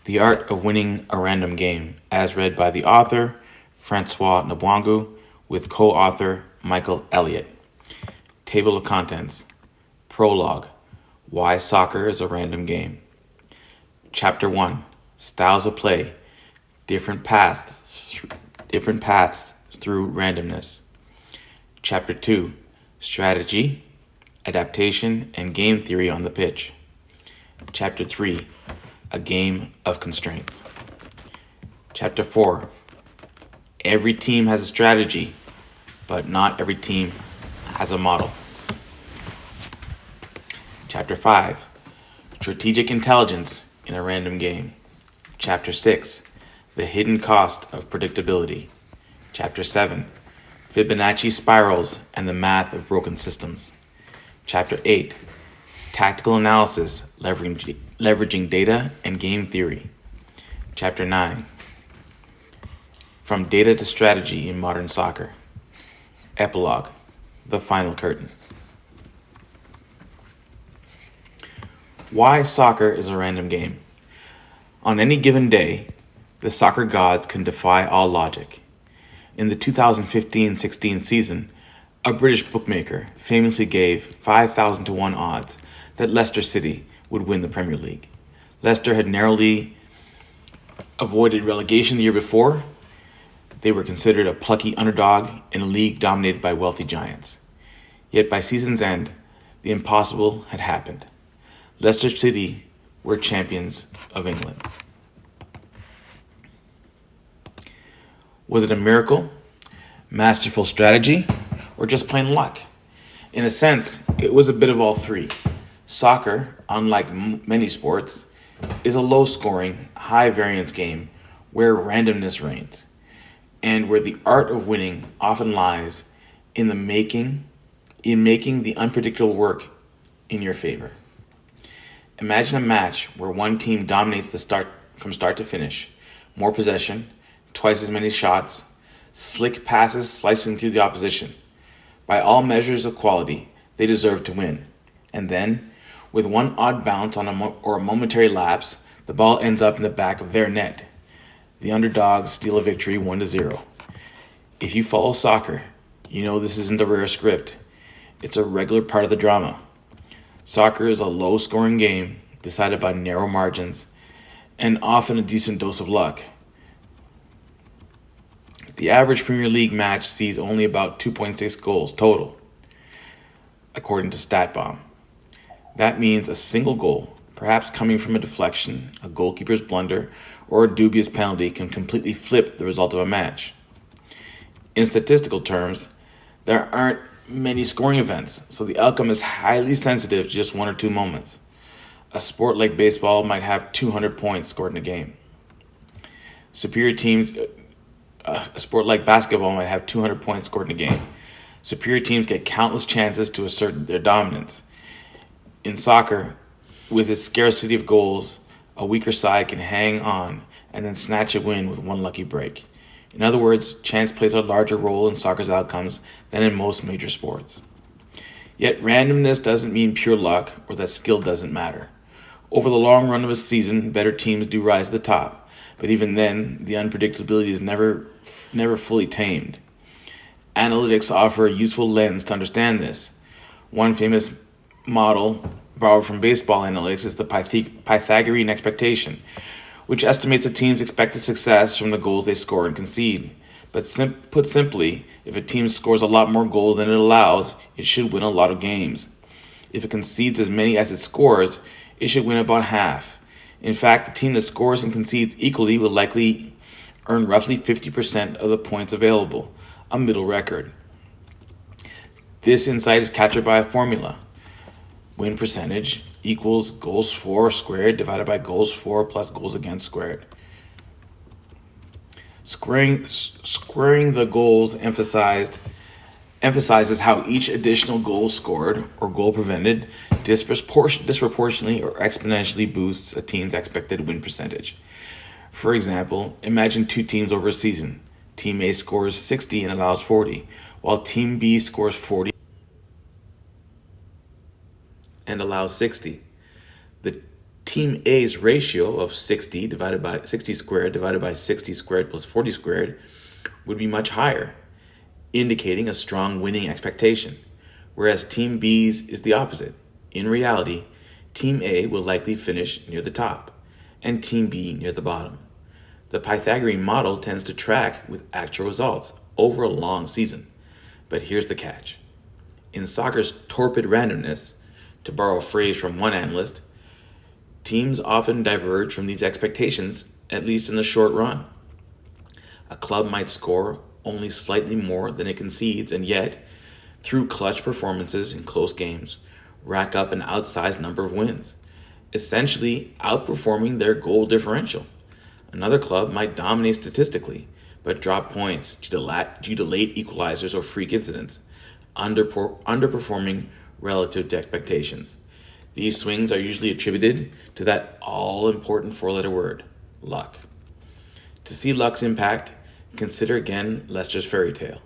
The Art of Winning a Random Game, as read by the author, Francois Nabwangu, with co-author Michael Elliott. Table of Contents. Prologue. Why Soccer is a Random Game. Chapter 1. Styles of Play. Different paths through randomness. Chapter 2. Strategy, adaptation, and game theory on the pitch. Chapter 3. A game of constraints. Chapter 4. Every team has a strategy, but not every team has a model. Chapter 5. Strategic intelligence in a random game. Chapter 6. The hidden cost of predictability. Chapter 7. Fibonacci spirals and the math of broken systems. Chapter 8. Tactical analysis, leveraging data and game theory. Chapter 9. From data to strategy in modern soccer. Epilogue. The final curtain. Why soccer is a random game. On any given day, the soccer gods can defy all logic. In the 2015-16 season, a British bookmaker famously gave 5,000 to 1 odds that Leicester City would win the Premier League. Leicester had narrowly avoided relegation the year before. They were considered a plucky underdog in a league dominated by wealthy giants. Yet by season's end, the impossible had happened. Leicester City were champions of England. Was it a miracle, masterful strategy, or just plain luck? In a sense, it was a bit of all three. Soccer, unlike many sports, is a low-scoring, high-variance game where randomness reigns, and where the art of winning often lies in making the unpredictable work in your favor. Imagine a match where one team dominates from start to finish, more possession, twice as many shots, slick passes slicing through the opposition. By all measures of quality, they deserve to win. And then, with one odd bounce or a momentary lapse, the ball ends up in the back of their net. The underdogs steal a victory 1-0. If you follow soccer, you know this isn't a rare script. It's a regular part of the drama. Soccer is a low-scoring game decided by narrow margins and often a decent dose of luck. The average Premier League match sees only about 2.6 goals total, according to StatBomb. That means a single goal, perhaps coming from a deflection, a goalkeeper's blunder, or a dubious penalty, can completely flip the result of a match. In statistical terms, there aren't many scoring events, so the outcome is highly sensitive to just 1 or 2 moments. A sport like baseball might have 200 points scored in a game. A sport like basketball might have 200 points scored in a game. Superior teams get countless chances to assert their dominance. In soccer, with its scarcity of goals, a weaker side can hang on and then snatch a win with one lucky break. In other words, chance plays a larger role in soccer's outcomes than in most major sports. Yet randomness doesn't mean pure luck or that skill doesn't matter. Over the long run of a season, better teams do rise to the top. But even then, the unpredictability is never fully tamed. Analytics offer a useful lens to understand this. One famous model borrowed from baseball analytics is the Pythagorean expectation, which estimates a team's expected success from the goals they score and concede. But put simply, if a team scores a lot more goals than it allows, it should win a lot of games. If it concedes as many as it scores, it should win about half. In fact, a team that scores and concedes equally will likely earn roughly 50% of the points available, a middle record. This insight is captured by a formula. Win percentage equals goals for squared divided by goals for plus goals against squared. Squaring the goals emphasizes how each additional goal scored or goal prevented disproportionately or exponentially boosts a team's expected win percentage. For example, imagine 2 teams over a season. Team A scores 60 and allows 40, while Team B scores 40 and allows 60. The Team A's ratio of 60 squared divided by 60 squared plus 40 squared would be much higher, indicating a strong winning expectation, whereas Team B's is the opposite. In reality, Team A will likely finish near the top, and Team B near the bottom. The Pythagorean model tends to track with actual results over a long season. But here's the catch. In soccer's torpid randomness, to borrow a phrase from one analyst, teams often diverge from these expectations, at least in the short run. A club might score only slightly more than it concedes, and yet, through clutch performances in close games, rack up an outsized number of wins, essentially outperforming their goal differential. Another club might dominate statistically, but drop points due to late equalizers or freak incidents, underperforming relative to expectations. These swings are usually attributed to that all-important four-letter word, luck. To see luck's impact, consider again Leicester's fairy tale.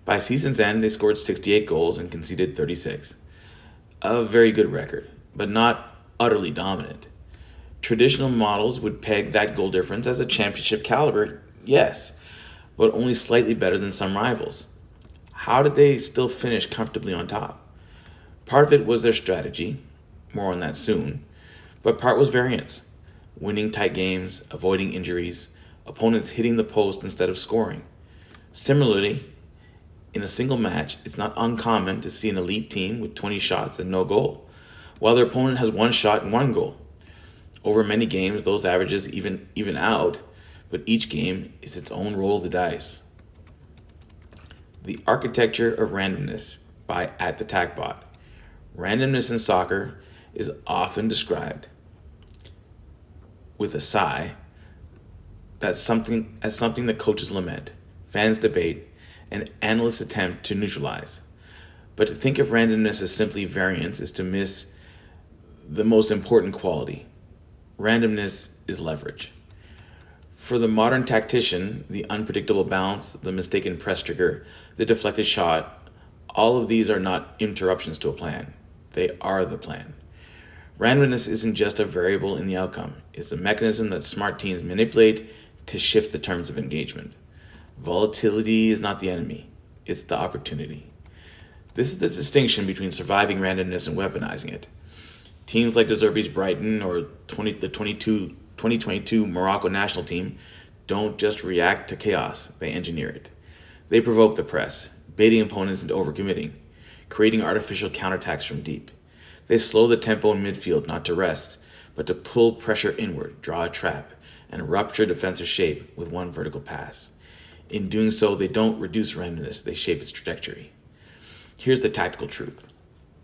By season's end, they scored 68 goals and conceded 36. A very good record, but not utterly dominant. Traditional models would peg that goal difference as a championship caliber, yes, but only slightly better than some rivals. How did they still finish comfortably on top? Part of it was their strategy, more on that soon, but part was variance, winning tight games, avoiding injuries, opponents hitting the post instead of scoring. Similarly, in a single match, it's not uncommon to see an elite team with 20 shots and no goal, while their opponent has one shot and one goal. Over many games, those averages even out, but each game is its own roll of the dice. The architecture of randomness by At the TACBot. Randomness in soccer is often described with a sigh as something that coaches lament, fans debate, and analysts attempt to neutralize. But to think of randomness as simply variance is to miss the most important quality. Randomness is leverage. For the modern tactician, the unpredictable bounce, the mistaken press trigger, the deflected shot, all of these are not interruptions to a plan. They are the plan. Randomness isn't just a variable in the outcome. It's a mechanism that smart teams manipulate to shift the terms of engagement. Volatility is not the enemy. It's the opportunity. This is the distinction between surviving randomness and weaponizing it. Teams like De Zerbi's Brighton or the 2022 Morocco national team don't just react to chaos, they engineer it. They provoke the press, baiting opponents into overcommitting, creating artificial counterattacks from deep. They slow the tempo in midfield not to rest, but to pull pressure inward, draw a trap, and rupture defensive shape with one vertical pass. In doing so, they don't reduce randomness, they shape its trajectory. Here's the tactical truth.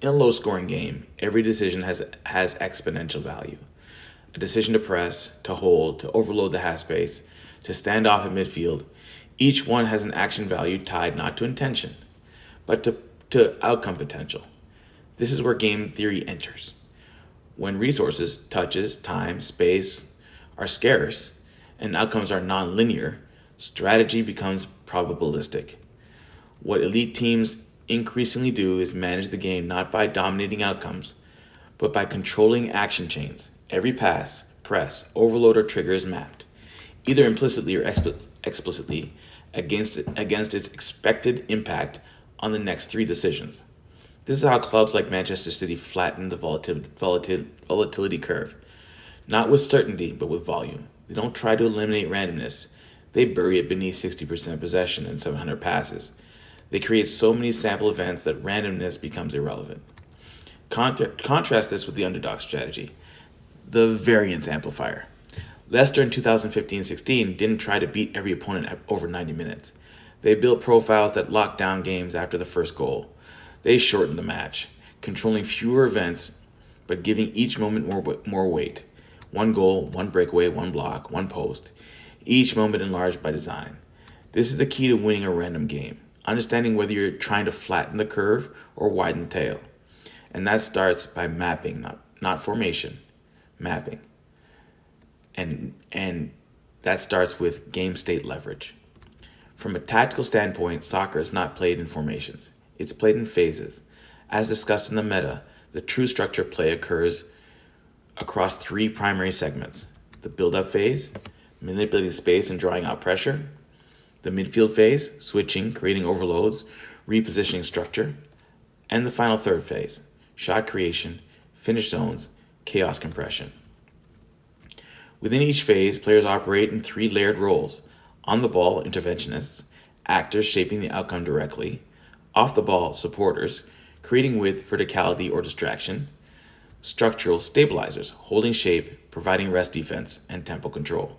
In a low-scoring game, every decision has exponential value. A decision to press, to hold, to overload the half space, to stand off in midfield, each one has an action value tied not to intention, but to outcome potential. This is where game theory enters. When resources, touches, time, space are scarce, and outcomes are non-linear, strategy becomes probabilistic. What elite teams increasingly do is manage the game not by dominating outcomes, but by controlling action chains. Every pass, press, overload, or trigger is mapped, either implicitly or explicitly, against its expected impact on the next three decisions. This is how clubs like Manchester City flatten the volatility curve, not with certainty, but with volume. They don't try to eliminate randomness. They bury it beneath 60% possession and 700 passes. They create so many sample events that randomness becomes irrelevant. Contrast this with the underdog strategy, the variance amplifier. Leicester in 2015-16 didn't try to beat every opponent at over 90 minutes. They built profiles that locked down games after the first goal. They shortened the match, controlling fewer events, but giving each moment more weight. One goal, one breakaway, one block, one post. Each moment enlarged by design. This is the key to winning a random game. Understanding whether you're trying to flatten the curve or widen the tail. And that starts by mapping, not formation, mapping. And that starts with game state leverage. From a tactical standpoint, soccer is not played in formations. It's played in phases. As discussed in the meta, the true structure of play occurs across three primary segments: the build-up phase, manipulating space and drawing out pressure; the midfield phase, switching, creating overloads, repositioning structure; and the final third phase, shot creation, finish zones, chaos compression. Within each phase, players operate in three layered roles: on the ball, interventionists, actors shaping the outcome directly; off the ball, supporters, creating width, verticality, or distraction; structural stabilizers, holding shape, providing rest defense, and tempo control.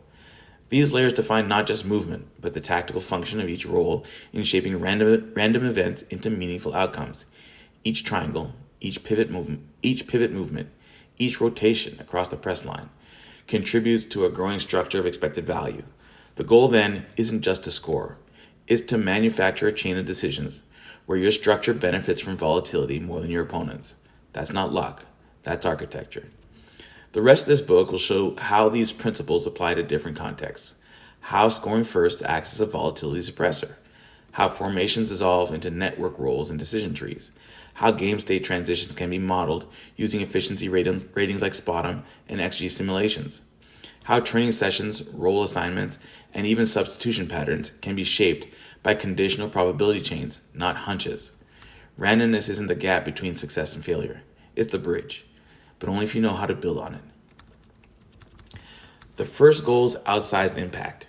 These layers define not just movement, but the tactical function of each role in shaping random events into meaningful outcomes. Each triangle, each pivot movement, each rotation across the press line contributes to a growing structure of expected value. The goal then isn't just to score, it's to manufacture a chain of decisions where your structure benefits from volatility more than your opponent's. That's not luck, that's architecture. The rest of this book will show how these principles apply to different contexts, how scoring first acts as a volatility suppressor, how formations dissolve into network roles and decision trees, how game state transitions can be modeled using efficiency ratings like SPOT'em and XG simulations, how training sessions, role assignments, and even substitution patterns can be shaped by conditional probability chains, not hunches. Randomness isn't the gap between success and failure, it's the bridge, but only if you know how to build on it. The first goal is outsized impact.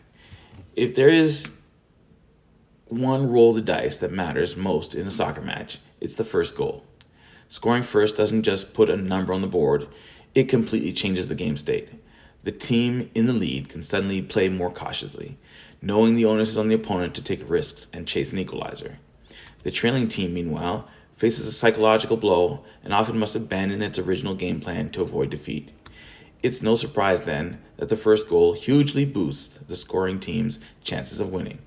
If there is one roll of the dice that matters most in a soccer match, it's the first goal. Scoring first doesn't just put a number on the board, it completely changes the game state. The team in the lead can suddenly play more cautiously, knowing the onus is on the opponent to take risks and chase an equalizer. The trailing team, meanwhile, faces a psychological blow and often must abandon its original game plan to avoid defeat. It's no surprise, then, that the first goal hugely boosts the scoring team's chances of winning.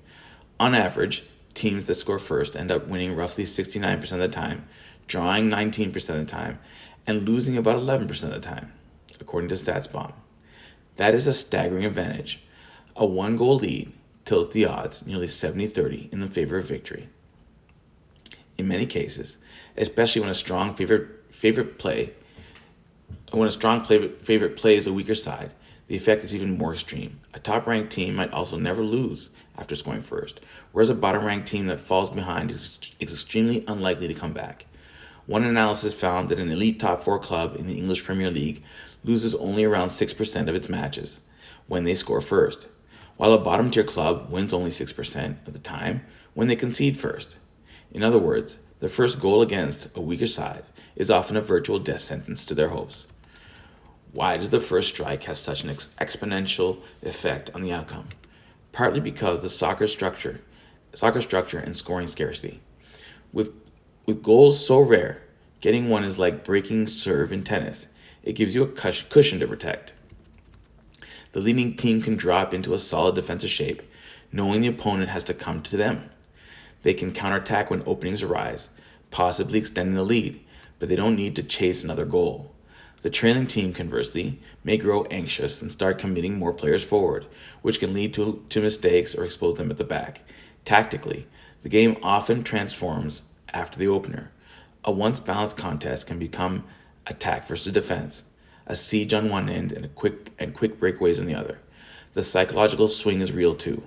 On average, teams that score first end up winning roughly 69% of the time, drawing 19% of the time, and losing about 11% of the time, according to StatsBomb. That is a staggering advantage. A one-goal lead tilts the odds nearly 70-30 in the favor of victory. In many cases, especially when a strong favorite plays a weaker side, the effect is even more extreme. A top-ranked team might also never lose after scoring first, whereas a bottom-ranked team that falls behind is extremely unlikely to come back. One analysis found that an elite top four club in the English Premier League loses only around 6% of its matches when they score first, while a bottom-tier club wins only 6% of the time when they concede first. In other words, the first goal against a weaker side is often a virtual death sentence to their hopes. Why does the first strike have such an exponential effect on the outcome? Partly because the soccer structure and scoring scarcity. With goals so rare, getting one is like breaking serve in tennis. It gives you a cushion to protect. The leading team can drop into a solid defensive shape, knowing the opponent has to come to them. They can counterattack when openings arise, possibly extending the lead, but they don't need to chase another goal. The trailing team, conversely, may grow anxious and start committing more players forward, which can lead to mistakes or expose them at the back. Tactically, the game often transforms after the opener. A once balanced contest can become attack versus defense, a siege on one end and quick breakaways on the other. The psychological swing is real too.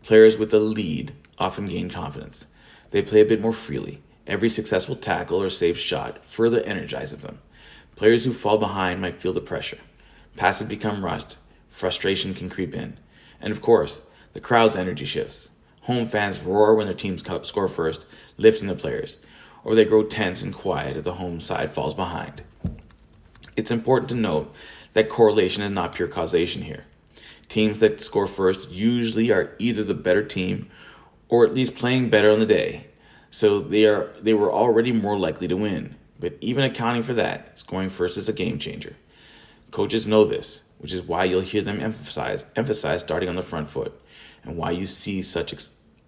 Players with the lead often gain confidence. They play a bit more freely. Every successful tackle or safe shot further energizes them. Players who fall behind might feel the pressure. Passes become rushed. Frustration can creep in. And of course, the crowd's energy shifts. Home fans roar when their teams score first, lifting the players, or they grow tense and quiet if the home side falls behind. It's important to note that correlation is not pure causation here. Teams that score first usually are either the better team or at least playing better on the day, so they were already more likely to win. But even accounting for that, scoring first is a game changer. Coaches know this, which is why you'll hear them emphasize starting on the front foot, and why you see such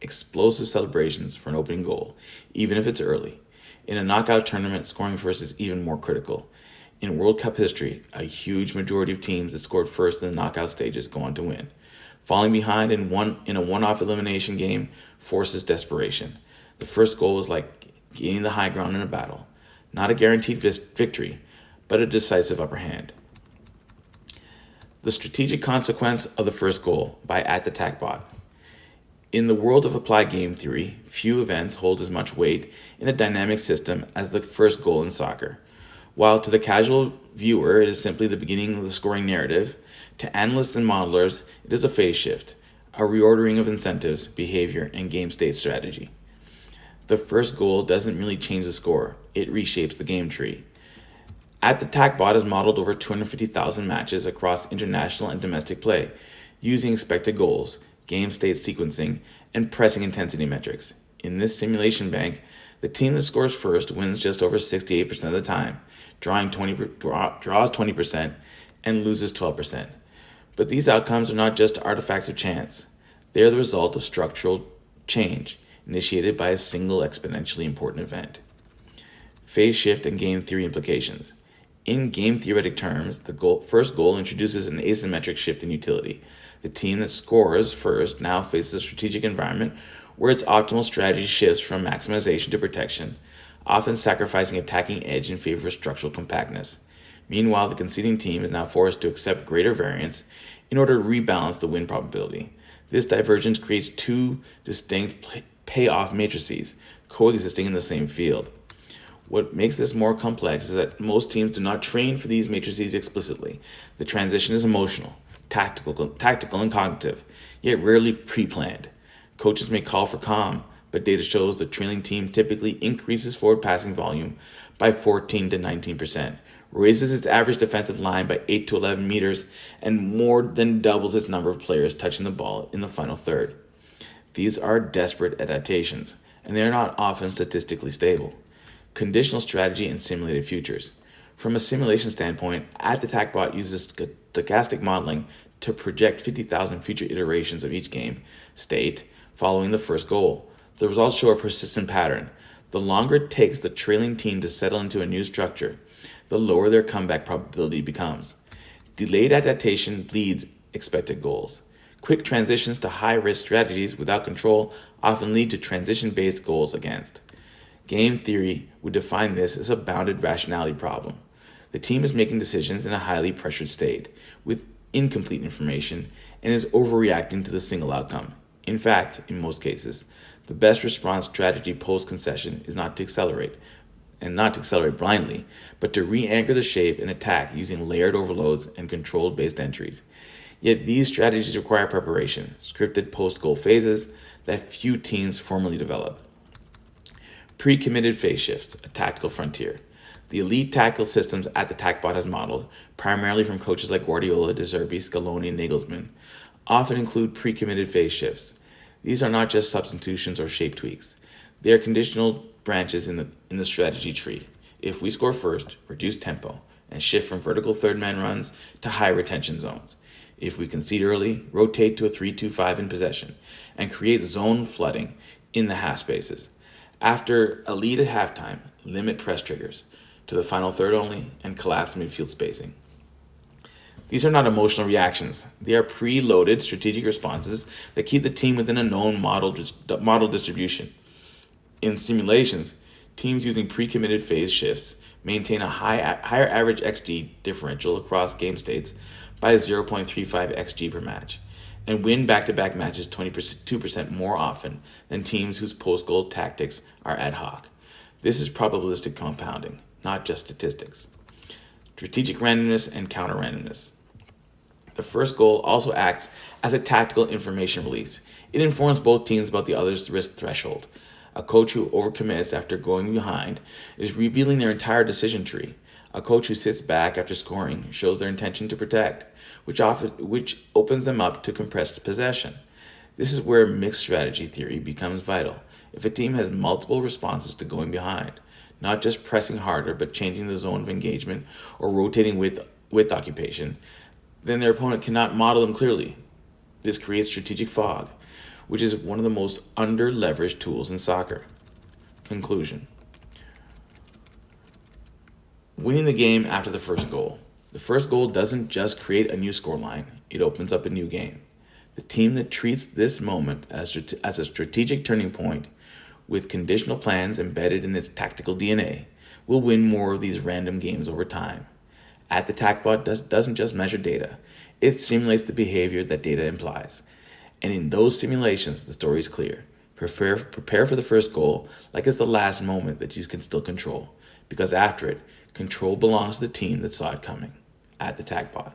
explosive celebrations for an opening goal, even if it's early. In a knockout tournament, scoring first is even more critical. In World Cup history, a huge majority of teams that scored first in the knockout stages go on to win. Falling behind in a one-off elimination game forces desperation. The first goal is like gaining the high ground in a battle. Not a guaranteed victory, but a decisive upper hand. The strategic consequence of the first goal by At the Tac Bot. In the world of applied game theory, few events hold as much weight in a dynamic system as the first goal in soccer. While to the casual viewer it is simply the beginning of the scoring narrative, to analysts and modelers it is a phase shift, a reordering of incentives, behavior, and game state strategy. The first goal doesn't really change the score, it reshapes the game tree. At the Tac Bot is modeled over 250,000 matches across international and domestic play, using expected goals, game state sequencing, and pressing intensity metrics. In this simulation bank, the team that scores first wins just over 68% of the time, draws 20%, and loses 12%. But these outcomes are not just artifacts of chance. They are the result of structural change initiated by a single exponentially important event. Phase shift and game theory implications. In game theoretic terms, the first goal introduces an asymmetric shift in utility. The team that scores first now faces a strategic environment where its optimal strategy shifts from maximization to protection, often sacrificing attacking edge in favor of structural compactness. Meanwhile, the conceding team is now forced to accept greater variance in order to rebalance the win probability. This divergence creates two distinct payoff matrices coexisting in the same field. What makes this more complex is that most teams do not train for these matrices explicitly. The transition is emotional, tactical and cognitive, yet rarely pre-planned. Coaches may call for calm, but data shows the trailing team typically increases forward passing volume by 14 to 19%, raises its average defensive line by 8 to 11 meters, and more than doubles its number of players touching the ball in the final third. These are desperate adaptations, and they are not often statistically stable. Conditional strategy and simulated futures. From a simulation standpoint, At the Tac Bot uses stochastic modeling to project 50,000 future iterations of each game state following the first goal. The results show a persistent pattern. The longer it takes the trailing team to settle into a new structure, the lower their comeback probability becomes. Delayed adaptation leads expected goals. Quick transitions to high-risk strategies without control often lead to transition-based goals against. Game theory would define this as a bounded rationality problem. The team is making decisions in a highly pressured state, with incomplete information, and is overreacting to the single outcome. In fact, in most cases, the best response strategy post-concession is not to accelerate blindly, but to re-anchor the shape and attack using layered overloads and controlled-based entries. Yet these strategies require preparation, scripted post-goal phases that few teams formally develop. Pre-committed phase shifts, a tactical frontier. The elite tactical systems At the Tac Bot has modeled, primarily from coaches like Guardiola, De Zerbi, Scaloni, and Nagelsmann, often include pre-committed phase shifts. These are not just substitutions or shape tweaks. They are conditional branches in the strategy tree. If we score first, reduce tempo, and shift from vertical third-man runs to high retention zones. If we concede early, rotate to a 3-2-5 in possession, and create zone flooding in the half spaces. After a lead at halftime, limit press triggers to the final third only and collapse midfield spacing. These are not emotional reactions. They are pre-loaded strategic responses that keep the team within a known model distribution. In simulations, teams using pre-committed phase shifts maintain a higher average XG differential across game states by 0.35 XG per match, and win back-to-back matches 22% more often than teams whose post-goal tactics are ad hoc. This is probabilistic compounding, not just statistics. Strategic randomness and counter-randomness. The first goal also acts as a tactical information release. It informs both teams about the other's risk threshold. A coach who overcommits after going behind is revealing their entire decision tree. A coach who sits back after scoring shows their intention to protect, which opens them up to compressed possession. This is where mixed strategy theory becomes vital. If a team has multiple responses to going behind, not just pressing harder but changing the zone of engagement or rotating with occupation, then their opponent cannot model them clearly. This creates strategic fog, which is one of the most under-leveraged tools in soccer. Conclusion. Winning the game after the first goal. The first goal doesn't just create a new scoreline, it opens up a new game. The team that treats this moment as a strategic turning point with conditional plans embedded in its tactical DNA will win more of these random games over time. At the Tac Bot doesn't just measure data, It simulates the behavior that data implies. And in those simulations, the story is clear. Prepare for the first goal like it's the last moment that you can still control. Because after it, control belongs to the team that saw it coming. At the TAGPod.